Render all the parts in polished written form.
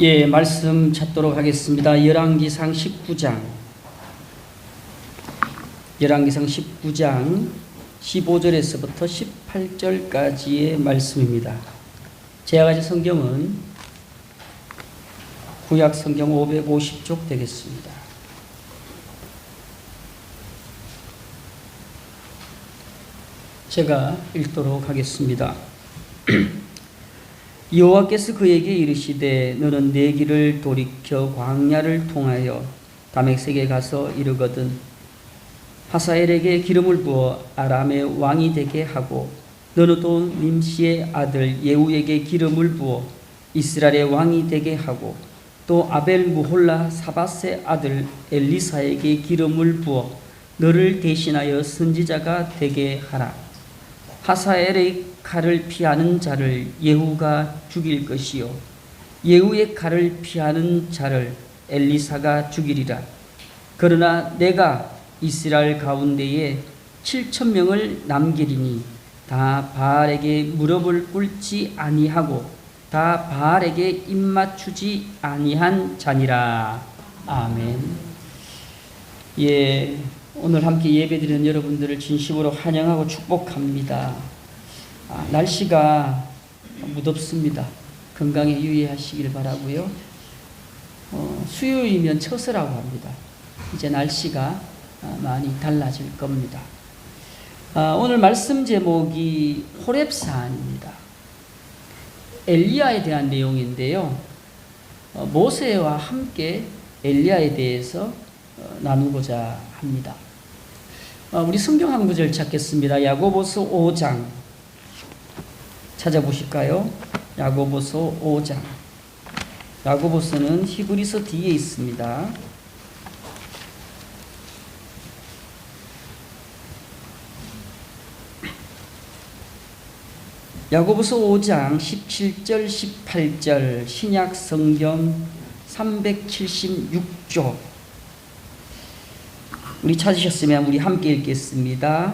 예, 말씀 찾도록 하겠습니다. 열왕기상 19장 15절에서부터 18절까지의 말씀입니다. 제가 가진 성경은 구약 성경 550쪽 되겠습니다. 제가 읽도록 하겠습니다. 여호와께서 그에게 이르시되 너는 내 길을 돌이켜 광야를 통하여 다메섹에 가서 이르거든 하사엘에게 기름을 부어 아람의 왕이 되게 하고 너는 또 님시의 아들 예후에게 기름을 부어 이스라엘의 왕이 되게 하고 또 아벨 무홀라 사밧의 아들 엘리사에게 기름을 부어 너를 대신하여 선지자가 되게 하라. 하사엘의 칼을 피하는 자를 예후가 죽일 것이요 예후의 칼을 피하는 자를 엘리사가 죽이리라. 그러나 내가 이스라엘 가운데에 7,000명을 남기리니 다 바알에게 무릎을 꿇지 아니하고 다 바알에게 입맞추지 아니한 자니라. 아멘. 예, 오늘 함께 예배드리는 여러분들을 진심으로 환영하고 축복합니다. 날씨가 무덥습니다. 건강에 유의하시길 바라고요. 수요일이면 처서라고 합니다. 이제 날씨가 많이 달라질 겁니다. 오늘 말씀 제목이 호렙산입니다. 엘리야에 대한 내용인데요. 모세와 함께 엘리야에 대해서 나누고자 합니다. 우리 성경 한 구절 찾겠습니다. 야고보서 5장 찾아보실까요? 야고보서 5장. 야고보서는 히브리서 뒤에 있습니다. 야고보서 5장 17절 18절 신약 성경 376조. 우리 찾으셨으면 우리 함께 읽겠습니다.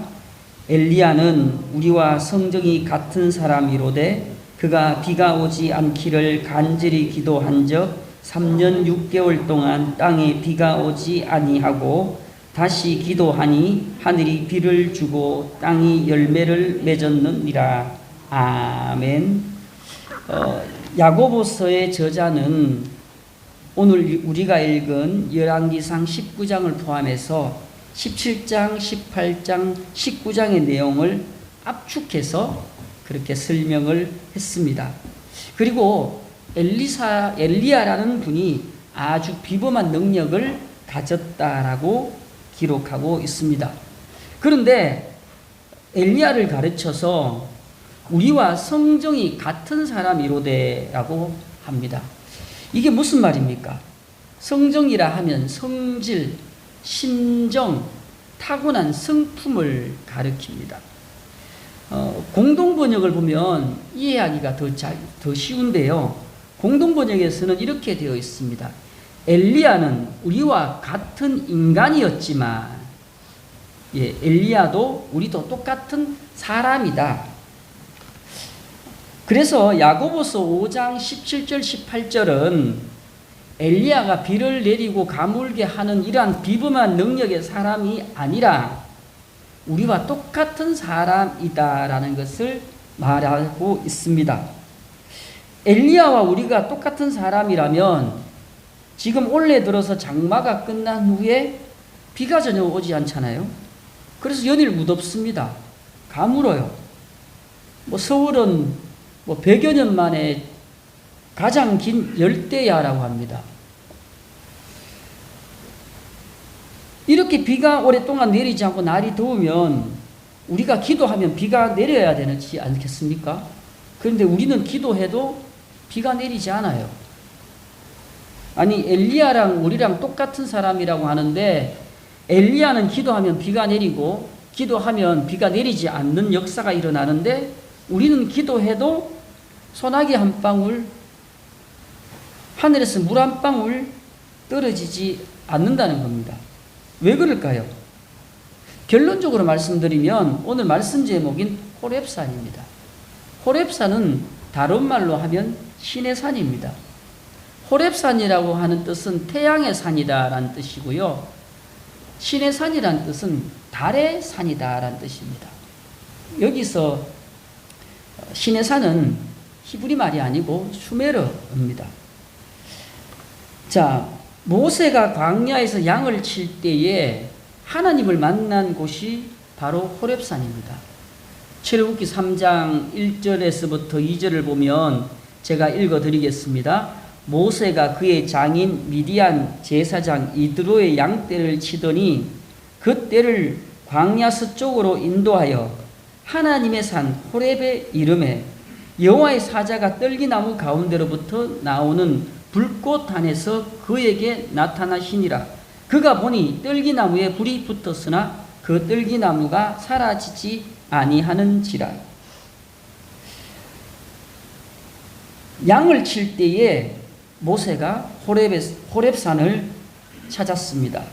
엘리야는 우리와 성정이 같은 사람이로되 그가 비가 오지 않기를 간절히 기도한 적 3년 6개월 동안 땅에 비가 오지 아니하고 다시 기도하니 하늘이 비를 주고 땅이 열매를 맺었느니라. 아멘. 야고보서의 저자는 오늘 우리가 읽은 열왕기상 19장을 포함해서 17장, 18장, 19장의 내용을 압축해서 그렇게 설명을 했습니다. 그리고 엘리야라는 분이 아주 비범한 능력을 가졌다라고 기록하고 있습니다. 그런데 엘리야를 가르쳐서 우리와 성정이 같은 사람이로되라고 합니다. 이게 무슨 말입니까? 성정이라 하면 성질, 신정, 타고난 성품을 가리킵니다. 공동번역을 보면 이해하기가 더 쉬운데요. 공동번역에서는 이렇게 되어 있습니다. 엘리야는 우리와 같은 인간이었지만, 엘리야도 우리도 똑같은 사람이다. 그래서 야고보서 5장 17절 18절은 엘리야가 비를 내리고 가물게 하는 이러한 비범한 능력의 사람이 아니라 우리와 똑같은 사람이다라는 것을 말하고 있습니다. 엘리야와 우리가 똑같은 사람이라면 지금 올해 들어서 장마가 끝난 후에 비가 전혀 오지 않잖아요. 그래서 연일 무덥습니다. 가물어요. 서울은 100여 년 만에 가장 긴 열대야라고 합니다. 이렇게 비가 오랫동안 내리지 않고 날이 더우면 우리가 기도하면 비가 내려야 되지 않겠습니까? 그런데 우리는 기도해도 비가 내리지 않아요. 아니, 엘리야랑 우리랑 똑같은 사람이라고 하는데 엘리야는 기도하면 비가 내리고 기도하면 비가 내리지 않는 역사가 일어나는데 우리는 기도해도 소나기 한 방울, 하늘에서 물 한 방울 떨어지지 않는다는 겁니다. 왜 그럴까요? 결론적으로 말씀드리면 오늘 말씀 제목인 호렙산입니다. 호렙산은 다른 말로 하면 신의 산입니다. 호렙산이라고 하는 뜻은 태양의 산이다라는 뜻이고요. 신의 산이라는 뜻은 달의 산이다라는 뜻입니다. 여기서 신의 산은 히브리 말이 아니고 수메르어입니다. 자, 모세가 광야에서 양을 칠 때에 하나님을 만난 곳이 바로 호렙산입니다. 출애굽기 3장 1절에서부터 2절을 보면 제가 읽어드리겠습니다. 모세가 그의 장인 미디안 제사장 이드로의 양떼를 치더니 그 떼를 광야 서쪽으로 인도하여 하나님의 산 호렙에 이르매 여호와의 사자가 떨기나무 가운데로부터 나오는 불꽃 안에서 그에게 나타나시니라. 그가 보니 떨기나무에 불이 붙었으나 그 떨기나무가 사라지지 아니하는지라. 양을 칠 때에 모세가 호렙산을 찾았습니다.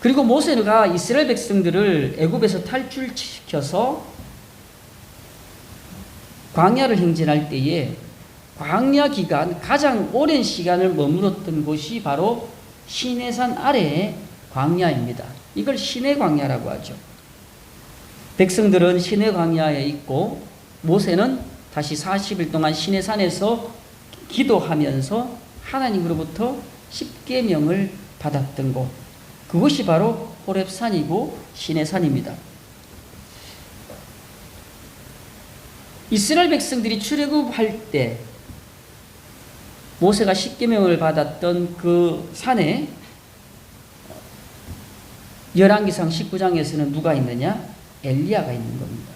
그리고 모세가 이스라엘 백성들을 애굽에서 탈출시켜서 광야를 행진할 때에 광야 기간 가장 오랜 시간을 머물렀던 곳이 바로 시내산 아래의 광야입니다. 이걸 시내 광야라고 하죠. 백성들은 시내 광야에 있고 모세는 다시 40일 동안 시내산에서 기도하면서 하나님으로부터 십계명을 받았던 곳, 그것이 바로 호렙산이고 시내산입니다. 이스라엘 백성들이 출애굽할 때 모세가 십계명을 받았던 그 산에 열왕기상 19장에서는 누가 있느냐? 엘리야가 있는 겁니다.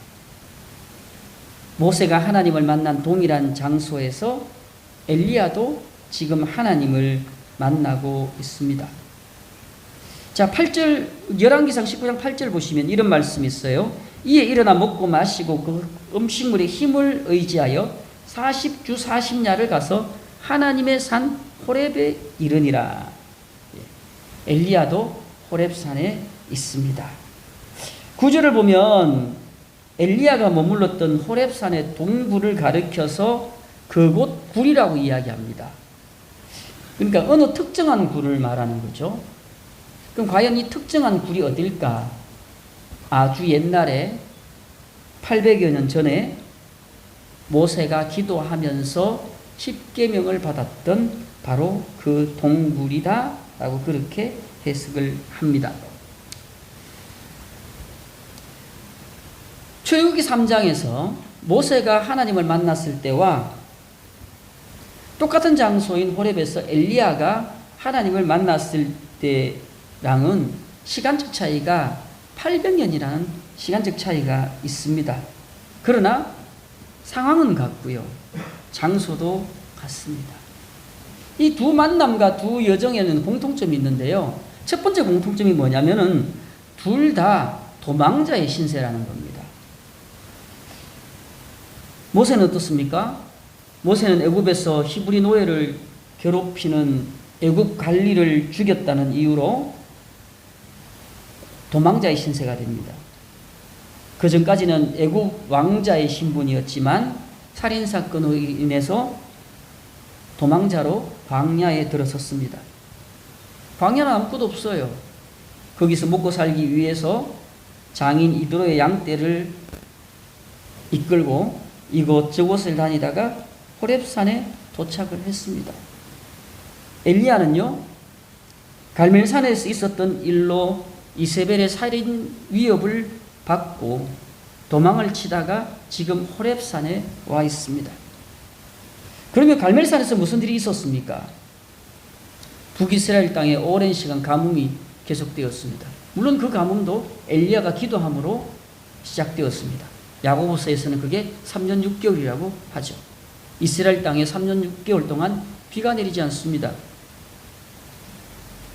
모세가 하나님을 만난 동일한 장소에서 엘리야도 지금 하나님을 만나고 있습니다. 자, 8절, 열왕기상 19장 8절 보시면 이런 말씀이 있어요. 이에 일어나 먹고 마시고 그 음식물의 힘을 의지하여 40주 40야를 가서 하나님의 산 호렙에 이르니라. 엘리야도 호렙산에 있습니다. 9절을 보면 엘리야가 머물렀던 호렙산의 동굴을 가리켜서 그곳 굴이라고 이야기합니다. 그러니까 어느 특정한 굴을 말하는 거죠. 그럼 과연 이 특정한 굴이 어딜까? 아주 옛날에 800여 년 전에 모세가 기도하면서 십계명을 받았던 바로 그 동굴이다 라고 그렇게 해석을 합니다. 출애굽기 3장에서 모세가 하나님을 만났을 때와 똑같은 장소인 호렙에서 엘리야가 하나님을 만났을 때랑은 시간적 차이가 800년이라는 시간적 차이가 있습니다. 그러나 상황은 같고요. 장소도 같습니다. 이 두 만남과 두 여정에는 공통점이 있는데요. 첫 번째 공통점이 뭐냐면은 둘 다 도망자의 신세라는 겁니다. 모세는 어떻습니까? 모세는 애굽에서 히브리 노예를 괴롭히는 애굽 관리를 죽였다는 이유로 도망자의 신세가 됩니다. 그 전까지는 애굽 왕자의 신분이었지만 살인사건으로 인해서 도망자로 광야에 들어섰습니다. 광야는 아무것도 없어요. 거기서 먹고 살기 위해서 장인 이드로의 양떼를 이끌고 이곳저곳을 다니다가 호렙산에 도착을 했습니다. 엘리야는요, 갈멜산에서 있었던 일로 이세벨의 살인 위협을 받고 도망을 치다가 지금 호렙산에 와 있습니다. 그러면 갈멜산에서 무슨 일이 있었습니까? 북이스라엘 땅에 오랜 시간 가뭄이 계속되었습니다. 물론 그 가뭄도 엘리야가 기도함으로 시작되었습니다. 야고보서에서는 그게 3년 6개월이라고 하죠. 이스라엘 땅에 3년 6개월 동안 비가 내리지 않습니다.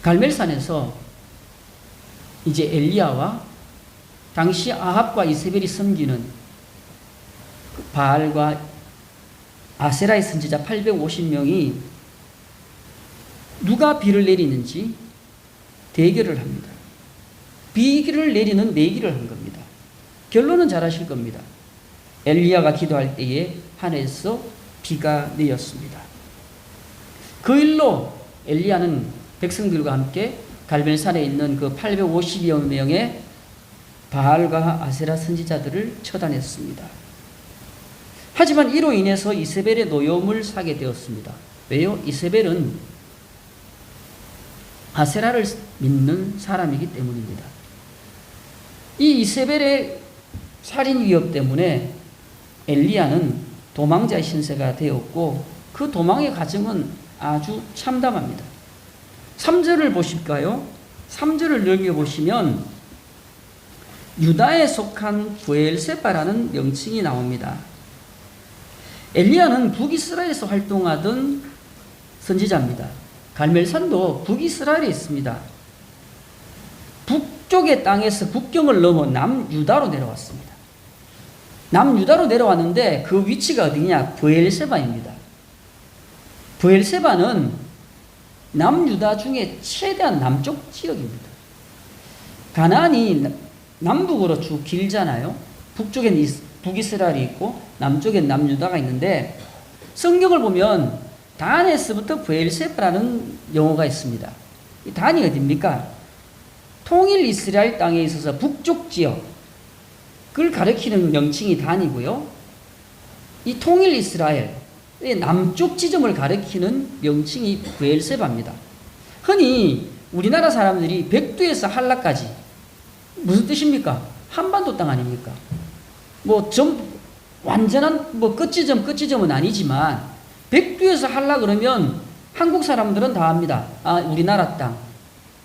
갈멜산에서 이제 엘리야와 당시 아합과 이세벨이 섬기는 바알과 아세라의 선지자 850명이 누가 비를 내리는지 대결을 합니다. 비를 내리는 내기를 한 겁니다. 결론은 잘 아실 겁니다. 엘리야가 기도할 때에 하늘에서 비가 내렸습니다. 그 일로 엘리야는 백성들과 함께 갈멜산에 있는 그 850여 명의 바알과 아세라 선지자들을 처단했습니다. 하지만 이로 인해서 이세벨의 노여움을 사게 되었습니다. 왜요? 이세벨은 아세라를 믿는 사람이기 때문입니다. 이 이세벨의 살인 위협 때문에 엘리야는 도망자의 신세가 되었고 그 도망의 과정은 아주 참담합니다. 3절을 보실까요? 3절을 넘겨보시면 유다에 속한 브엘세바라는 명칭이 나옵니다. 엘리야는 북이스라엘에서 활동하던 선지자입니다. 갈멜산도 북이스라엘에 있습니다. 북쪽의 땅에서 국경을 넘어 남유다로 내려왔습니다. 남유다로 내려왔는데 그 위치가 어디냐? 브엘세바입니다. 브엘세바는 남유다 중에 최대한 남쪽 지역입니다. 가나안이 남북으로 쭉 길잖아요. 북쪽엔 북이스라엘이 있고 남쪽엔 남유다가 있는데 성경을 보면 단에서부터 브엘세바라는 용어가 있습니다. 이 단이 어디입니까? 통일 이스라엘 땅에 있어서 북쪽 지역을 가리키는 명칭이 단이고요. 이 통일 이스라엘 남쪽 지점을 가리키는 명칭이 브엘세바입니다. 흔히 우리나라 사람들이 백두에서 한라까지 무슨 뜻입니까? 한반도 땅 아닙니까? 완전한 끝지점은 아니지만 백두에서 한라 그러면 한국 사람들은 다 압니다. 아, 우리나라 땅.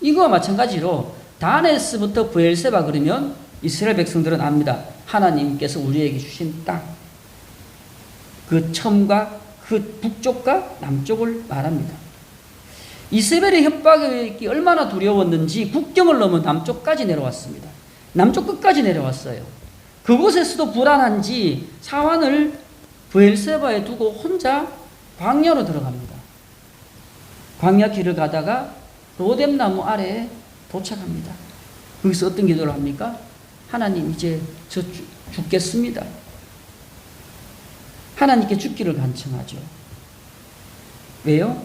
이거와 마찬가지로 다네스부터 브엘세바 그러면 이스라엘 백성들은 압니다. 하나님께서 우리에게 주신 땅. 그 첨과 그 북쪽과 남쪽을 말합니다. 이세벨의 협박이 얼마나 두려웠는지 국경을 넘어 남쪽까지 내려왔습니다. 남쪽 끝까지 내려왔어요. 그곳에서도 불안한지 사환을 브엘세바에 두고 혼자 광야로 들어갑니다. 광야 길을 가다가 로뎀나무 아래에 도착합니다. 거기서 어떤 기도를 합니까? 하나님 이제 저 죽겠습니다. 하나님께 죽기를 간청하죠. 왜요?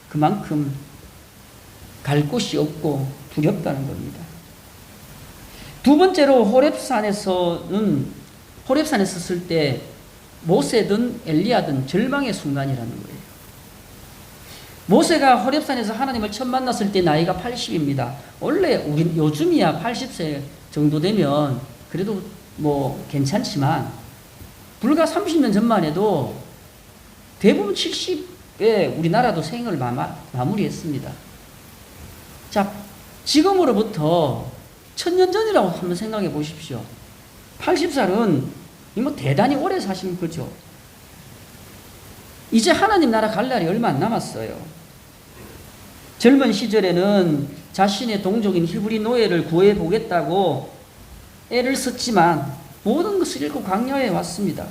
그만큼 갈 곳이 없고 두렵다는 겁니다. 두 번째로 호렙산에 섰을 때 모세든 엘리야든 절망의 순간이라는 거예요. 모세가 호렙산에서 하나님을 처음 만났을 때 나이가 80입니다. 원래 우리 요즘이야 80세 정도 되면 그래도 괜찮지만 불과 30년 전만 해도 대부분 70에 우리나라도 생을 마무리했습니다. 자, 지금으로부터 1000년 전이라고 한번 생각해 보십시오. 80살은 대단히 오래 사신 거죠. 이제 하나님 나라 갈 날이 얼마 안 남았어요. 젊은 시절에는 자신의 동족인 히브리 노예를 구해 보겠다고 애를 썼지만 모든 것을 잃고 광야에 왔습니다.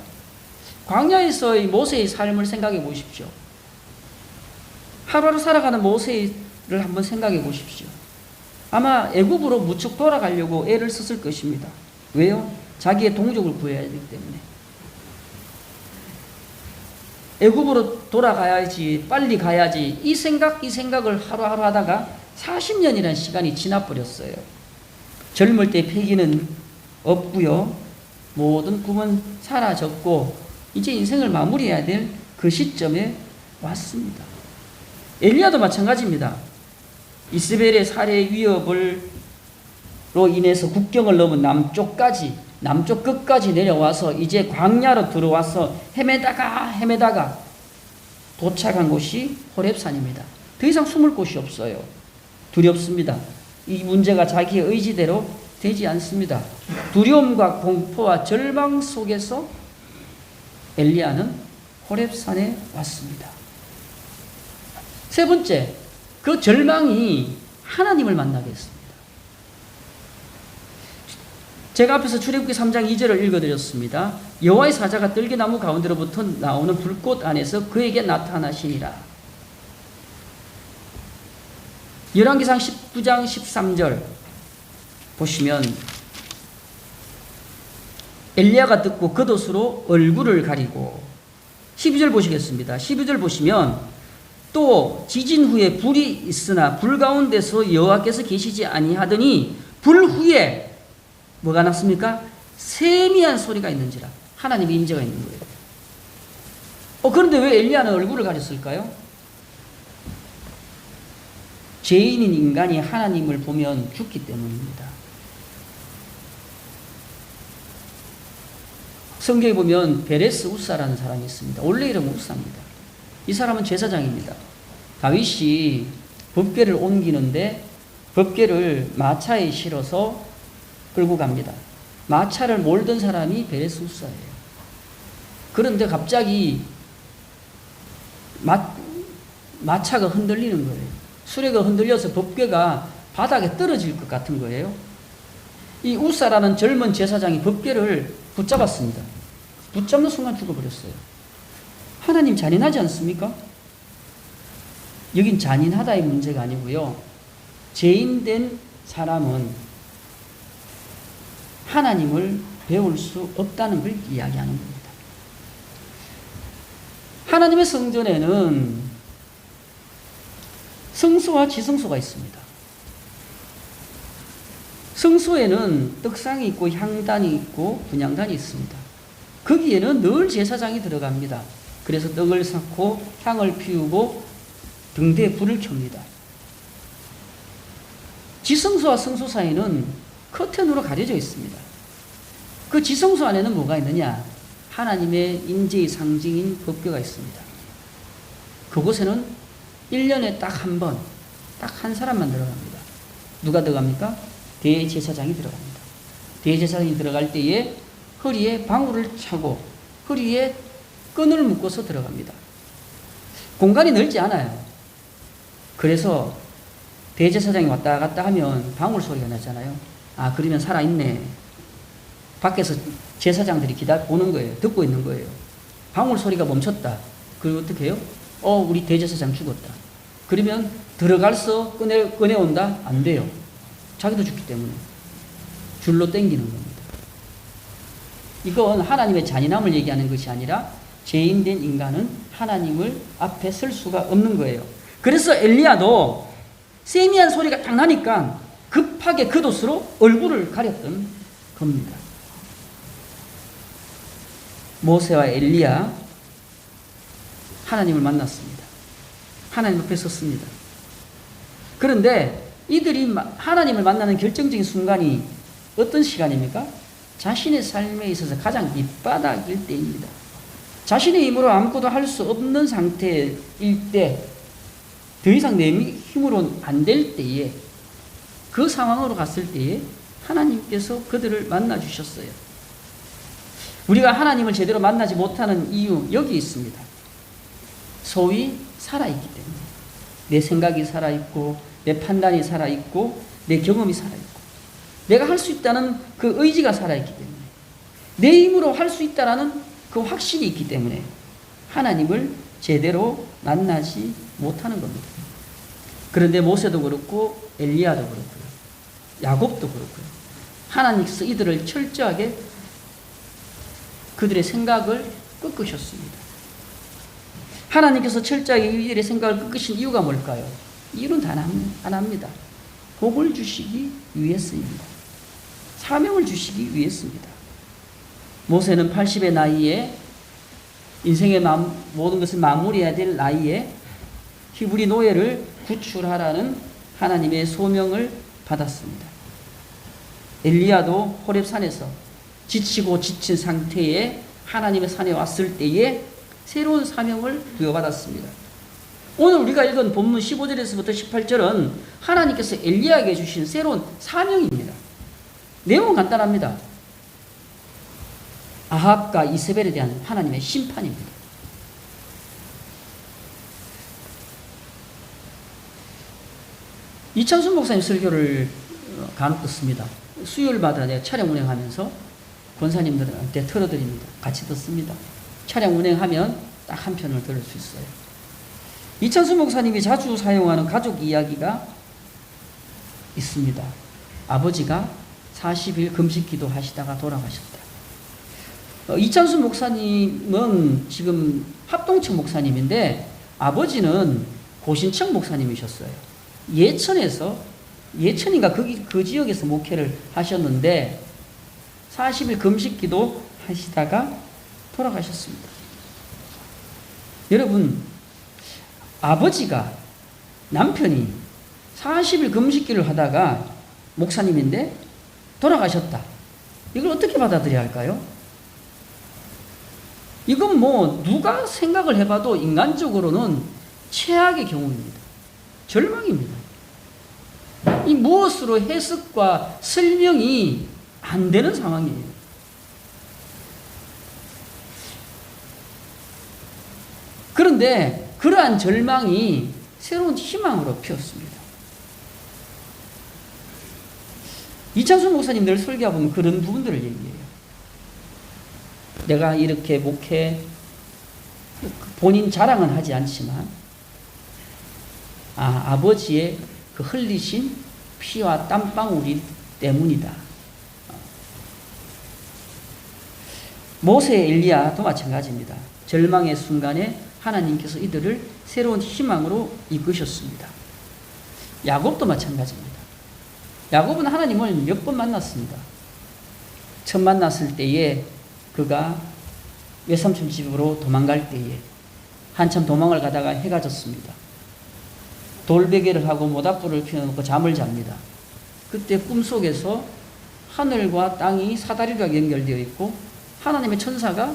광야에서의 모세의 삶을 생각해 보십시오. 하루하루 살아가는 모세를 한번 생각해 보십시오. 아마 애굽으로 무척 돌아가려고 애를 썼을 것입니다. 왜요? 자기의 동족을 구해야 되기 때문에. 애굽으로 돌아가야지, 빨리 가야지, 이 생각을 하루하루 하다가 40년이라는 시간이 지나버렸어요. 젊을 때 패기는 없고요. 모든 꿈은 사라졌고 이제 인생을 마무리해야 될 그 시점에 왔습니다. 엘리야도 마찬가지입니다. 이스벨의 살해 위협으로 인해서 국경을 넘은 남쪽 끝까지 내려와서 이제 광야로 들어와서 헤매다가 도착한 곳이 호렙산입니다. 더 이상 숨을 곳이 없어요. 두렵습니다. 이 문제가 자기의 의지대로 되지 않습니다. 두려움과 공포와 절망 속에서 엘리야는 호렙산에 왔습니다. 세 번째, 그 절망이 하나님을 만나게 했습니다. 제가 앞에서 출애굽기 3장 2절을 읽어드렸습니다. 여호와의 사자가 떨기나무 가운데로부터 나오는 불꽃 안에서 그에게 나타나시니라. 열왕기상 19장 13절 보시면 엘리야가 듣고 겉옷으로 얼굴을 가리고 12절 보시겠습니다. 12절 보시면 또 지진 후에 불이 있으나 불 가운데서 여호와께서 계시지 아니하더니 불 후에 뭐가 났습니까? 세미한 소리가 있는지라. 하나님의 임재가 있는 거예요. 그런데 왜 엘리야는 얼굴을 가렸을까요? 죄인인 인간이 하나님을 보면 죽기 때문입니다. 성경에 보면 베레스 우사라는 사람이 있습니다. 원래 이름은 우사입니다. 이 사람은 제사장입니다. 다윗이 법궤를 옮기는데 법궤를 마차에 실어서 끌고 갑니다. 마차를 몰던 사람이 베레스 우사예요. 그런데 갑자기 마차가 흔들리는 거예요. 수레가 흔들려서 법궤가 바닥에 떨어질 것 같은 거예요. 이 우사라는 젊은 제사장이 법궤를 붙잡았습니다. 붙잡는 순간 죽어버렸어요. 하나님 잔인하지 않습니까? 여긴 잔인하다의 문제가 아니고요. 죄인된 사람은 하나님을 배울 수 없다는 걸 이야기하는 겁니다. 하나님의 성전에는 성소와 지성소가 있습니다. 성소에는 떡상이 있고 향단이 있고 분향단이 있습니다. 거기에는 늘 제사장이 들어갑니다. 그래서 떡을 쌓고 향을 피우고 등대에 불을 켭니다. 지성소와 성소 사이는 커튼으로 가려져 있습니다. 그 지성소 안에는 뭐가 있느냐? 하나님의 임재의 상징인 법궤가 있습니다. 그곳에는 1년에 딱 한 번, 딱 한 사람만 들어갑니다. 누가 들어갑니까? 대제사장이 들어갑니다. 대제사장이 들어갈 때에 허리에 방울을 차고 허리에 끈을 묶어서 들어갑니다. 공간이 넓지 않아요. 그래서 대제사장이 왔다 갔다 하면 방울 소리가 나잖아요. 그러면 살아있네. 밖에서 제사장들이 보는 거예요. 듣고 있는 거예요. 방울 소리가 멈췄다. 그리고 어떻게 해요? 우리 대제사장 죽었다. 그러면 들어가서 꺼내온다? 안 돼요. 자기도 죽기 때문에. 줄로 당기는 겁니다. 이건 하나님의 잔인함을 얘기하는 것이 아니라 죄인된 인간은 하나님을 앞에 설 수가 없는 거예요. 그래서 엘리야도 세미한 소리가 딱 나니까 급하게 겉옷으로 얼굴을 가렸던 겁니다. 모세와 엘리야 하나님을 만났습니다. 하나님 앞에 섰습니다. 그런데 이들이 하나님을 만나는 결정적인 순간이 어떤 시간입니까? 자신의 삶에 있어서 가장 밑바닥일 때입니다. 자신의 힘으로 아무것도 할 수 없는 상태일 때, 더 이상 내 힘으로는 안 될 때에, 그 상황으로 갔을 때에 하나님께서 그들을 만나 주셨어요. 우리가 하나님을 제대로 만나지 못하는 이유 여기 있습니다. 소위 살아있기 때문에. 내 생각이 살아있고 내 판단이 살아있고 내 경험이 살아있고 내가 할 수 있다는 그 의지가 살아있기 때문에 내 힘으로 할 수 있다는 그 확신이 있기 때문에 하나님을 제대로 만나지 못하는 겁니다. 그런데 모세도 그렇고 엘리야도 그렇고요. 야곱도 그렇고요. 하나님께서 이들을 철저하게 그들의 생각을 꺾으셨습니다. 하나님께서 철저하게 이들의 생각을 꺾으신 이유가 뭘까요? 이유는 단 하나입니다. 복을 주시기 위해서입니다. 사명을 주시기 위해서입니다. 모세는 80의 나이에 인생의 모든 것을 마무리해야 될 나이에 히브리 노예를 구출하라는 하나님의 소명을 받았습니다. 엘리야도 호렙산에서 지치고 지친 상태에 하나님의 산에 왔을 때에 새로운 사명을 부여받았습니다. 오늘 우리가 읽은 본문 15절에서부터 18절은 하나님께서 엘리야에게 주신 새로운 사명입니다. 내용은 간단합니다. 아합과 이세벨에 대한 하나님의 심판입니다. 이찬순 목사님 설교를 간혹 듣습니다. 수요일마다 내가 차량 운행하면서 권사님들한테 틀어드립니다. 같이 듣습니다. 차량 운행하면 딱 한 편을 들을 수 있어요. 이찬수 목사님이 자주 사용하는 가족 이야기가 있습니다. 아버지가 40일 금식 기도 하시다가 돌아가셨다. 이찬수 목사님은 지금 합동체 목사님인데 아버지는 고신청 목사님이셨어요. 예천인가 그 지역에서 목회를 하셨는데 40일 금식기도 하시다가 돌아가셨습니다. 여러분, 아버지가, 남편이 40일 금식기를 하다가 목사님인데 돌아가셨다. 이걸 어떻게 받아들여야 할까요? 이건 뭐 누가 생각을 해봐도 인간적으로는 최악의 경우입니다. 절망입니다. 이 무엇으로 해석과 설명이 안 되는 상황이에요. 그런데 그러한 절망이 새로운 희망으로 피었습니다. 이창순 목사님 늘 설교해 보면 그런 부분들을 얘기해요. 내가 이렇게 목회, 본인 자랑은 하지 않지만, 아버지의 그 흘리신 피와 땀방울이 때문이다. 모세, 엘리야도 마찬가지입니다. 절망의 순간에 하나님께서 이들을 새로운 희망으로 이끄셨습니다. 야곱도 마찬가지입니다. 야곱은 하나님을 몇 번 만났습니다. 처음 만났을 때에 그가 외삼촌 집으로 도망갈 때에 한참 도망을 가다가 해가 졌습니다. 돌베개를 하고 모닥불을 피워놓고 잠을 잡니다. 그때 꿈속에서 하늘과 땅이 사다리로 연결되어 있고 하나님의 천사가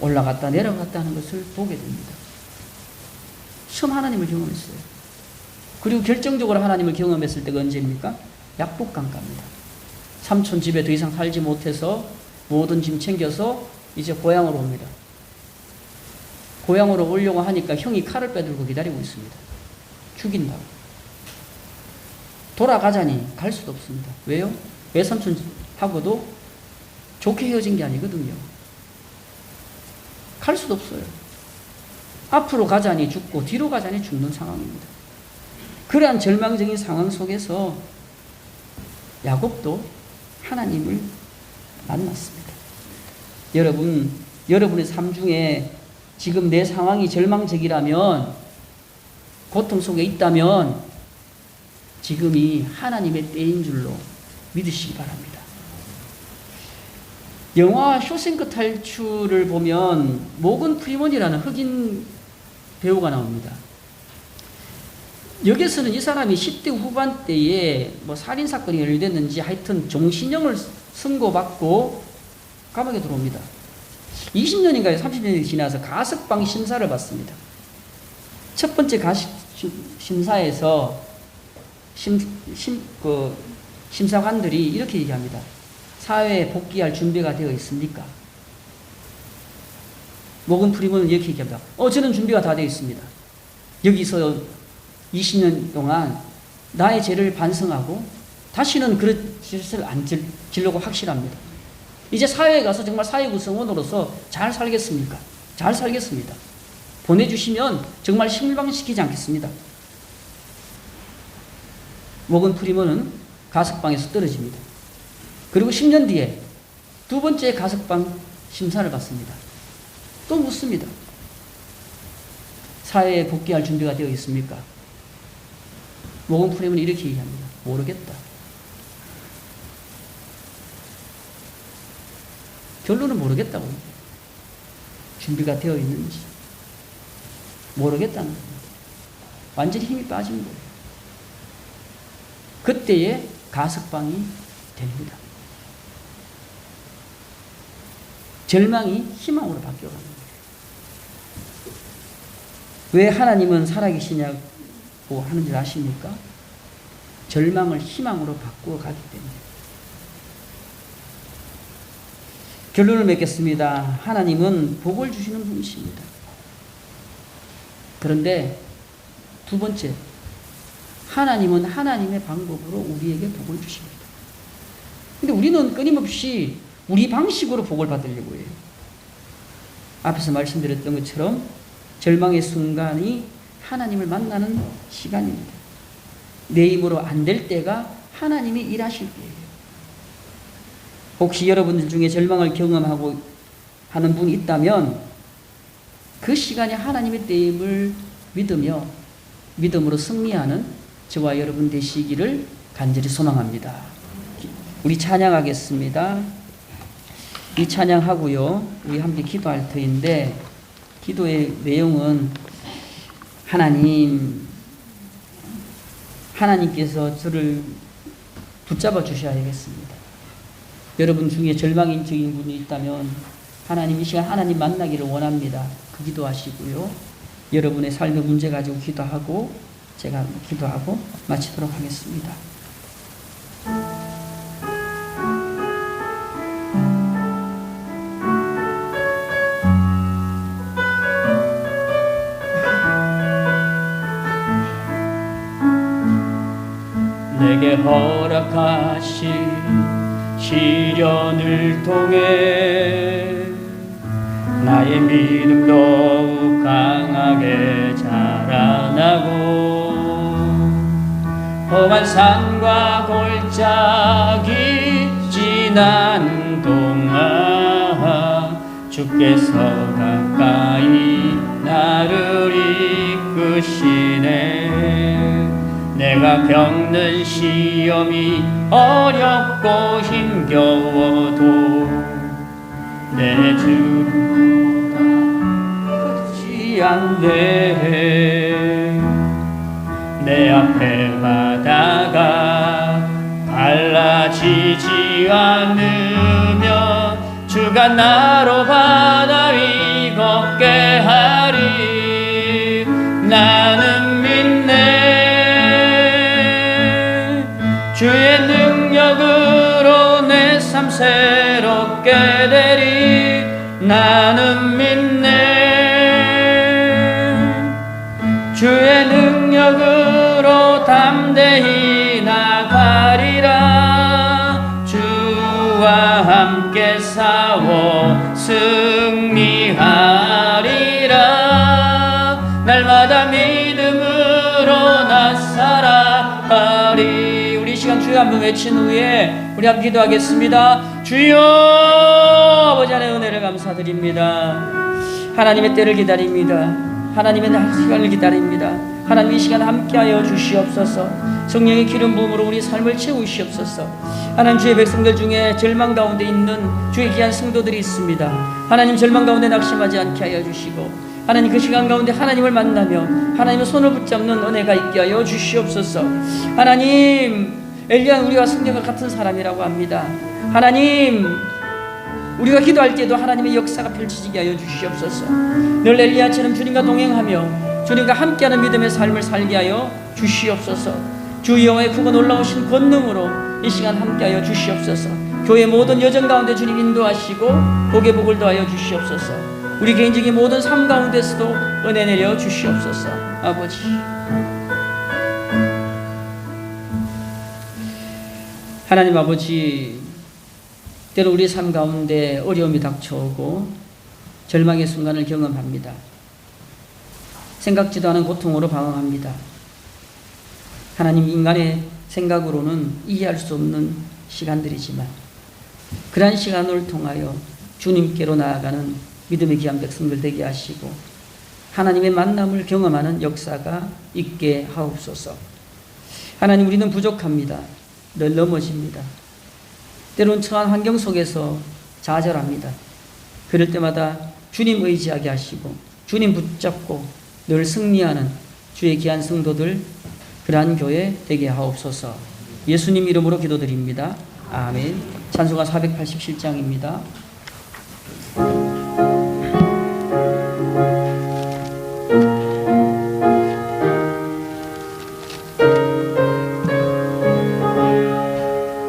올라갔다 내려갔다 하는 것을 보게 됩니다. 처음 하나님을 경험했어요. 그리고 결정적으로 하나님을 경험했을 때가 언제입니까? 약복강가입니다. 삼촌 집에 더 이상 살지 못해서 모든 짐 챙겨서 이제 고향으로 옵니다. 고향으로 오려고 하니까 형이 칼을 빼들고 기다리고 있습니다. 죽인다고. 돌아가자니 갈 수도 없습니다. 왜요? 외삼촌하고도 좋게 헤어진 게 아니거든요. 갈 수도 없어요. 앞으로 가자니 죽고 뒤로 가자니 죽는 상황입니다. 그러한 절망적인 상황 속에서 야곱도 하나님을 만났습니다. 여러분, 여러분의 삶 중에 지금 내 상황이 절망적이라면, 고통 속에 있다면 지금이 하나님의 때인 줄로 믿으시기 바랍니다. 영화 쇼생크 탈출을 보면 모건 프리먼이라는 흑인 배우가 나옵니다. 여기서는 이 사람이 10대 후반대에 살인사건이 연루됐는지 하여튼 종신형을 선고받고 감옥에 들어옵니다. 20년인가 30년이 지나서 가석방 심사를 받습니다. 첫 번째 심사에서 심사관들이 이렇게 얘기합니다. 사회에 복귀할 준비가 되어 있습니까? 모건 프리먼은 이렇게 얘기합니다. 저는 준비가 다 되어 있습니다. 여기서 20년 동안 나의 죄를 반성하고 다시는 그런 짓을 안 지려고 확실합니다. 이제 사회에 가서 정말 사회 구성원으로서 잘 살겠습니까? 잘 살겠습니다. 보내주시면 정말 실망시키지 않겠습니다. 모건 프리먼은 가석방에서 떨어집니다. 그리고 10년 뒤에 두 번째 가석방 심사를 받습니다. 또 묻습니다. 사회에 복귀할 준비가 되어 있습니까? 모건 프리먼은 이렇게 얘기합니다. 모르겠다. 결론은 모르겠다고 합니다. 준비가 되어 있는지 모르겠다는 겁니다. 완전히 힘이 빠진 거예요. 그때에 가석방이 됩니다. 절망이 희망으로 바뀌어가는 거예요. 왜 하나님은 살아계시냐고 하는 줄 아십니까? 절망을 희망으로 바꾸어 가기 때문에. 결론을 맺겠습니다. 하나님은 복을 주시는 분이십니다. 그런데 두 번째, 하나님은 하나님의 방법으로 우리에게 복을 주십니다. 근데 우리는 끊임없이 우리 방식으로 복을 받으려고 해요. 앞에서 말씀드렸던 것처럼 절망의 순간이 하나님을 만나는 시간입니다. 내 힘으로 안 될 때가 하나님이 일하실 때예요. 혹시 여러분들 중에 절망을 경험하고 하는 분이 있다면 그 시간에 하나님의 때임을 믿으며 믿음으로 승리하는 저와 여러분 되시기를 간절히 소망합니다. 우리 찬양하겠습니다. 이 찬양하고요, 우리 함께 기도할 터인데, 기도의 내용은 하나님께서 저를 붙잡아 주셔야겠습니다. 여러분 중에 절망적인 분이 있다면 하나님 이 시간 하나님 만나기를 원합니다. 그 기도하시고요. 여러분의 삶의 문제 가지고 기도하고 제가 기도하고 마치도록 하겠습니다. 내게 허락하신 시련을 통해 나의 믿음 더욱 강하게 자라나고 험한 산과 골짜기 지난 동안 주께서 가까이 나를 이끄시네. 내가 겪는 시험이 어렵고 힘겨워도 내 주보다 크지 않네. 내 앞에 바다가 갈라지지 않으면 주가 나로 바다 위 걷게 하리. 나는 믿네. 주의 능력으로 내 삶 새롭게 되리. 나는 믿네. 주의 능력으로 담대히 나가리라. 주와 함께 싸워 승리하리라. 날마다 믿음으로 나 살아가리. 시간 주여 한번 외친 후에 우리 함께 기도하겠습니다. 주여, 아버지 하나님의 은혜를 감사드립니다. 하나님의 때를 기다립니다. 하나님의 시간을 기다립니다. 하나님 이 시간 함께하여 주시옵소서. 성령의 기름 부음으로 우리 삶을 채우시옵소서. 하나님, 주의 백성들 중에 절망 가운데 있는 주의 귀한 성도들이 있습니다. 하나님, 절망 가운데 낙심하지 않게 하여 주시고, 하나님 그 시간 가운데 하나님을 만나며 하나님의 손을 붙잡는 은혜가 있게 하여 주시옵소서. 하나님, 엘리야는 우리와 성령과 같은 사람이라고 합니다. 하나님, 우리가 기도할 때도 하나님의 역사가 펼쳐지게 하여 주시옵소서. 늘 엘리야처럼 주님과 동행하며 주님과 함께하는 믿음의 삶을 살게 하여 주시옵소서. 주 여호와의 크고 놀라우신 권능으로 이 시간 함께하여 주시옵소서. 교회 모든 여정 가운데 주님 인도하시고 복의 복을 더하여 주시옵소서. 우리 개인적인 모든 삶 가운데서도 은혜 내려 주시옵소서. 아버지, 하나님 아버지, 때로 우리 삶 가운데 어려움이 닥쳐오고 절망의 순간을 경험합니다. 생각지도 않은 고통으로 방황합니다. 하나님, 인간의 생각으로는 이해할 수 없는 시간들이지만 그러한 시간을 통하여 주님께로 나아가는 믿음의 귀한 백성들 되게 하시고 하나님의 만남을 경험하는 역사가 있게 하옵소서. 하나님, 우리는 부족합니다. 늘 넘어집니다. 때론 처한 환경 속에서 좌절합니다. 그럴 때마다 주님 의지하게 하시고 주님 붙잡고 늘 승리하는 주의 귀한 성도들, 그러한 교회 되게 하옵소서. 예수님 이름으로 기도드립니다. 아멘. 찬송가 487장입니다.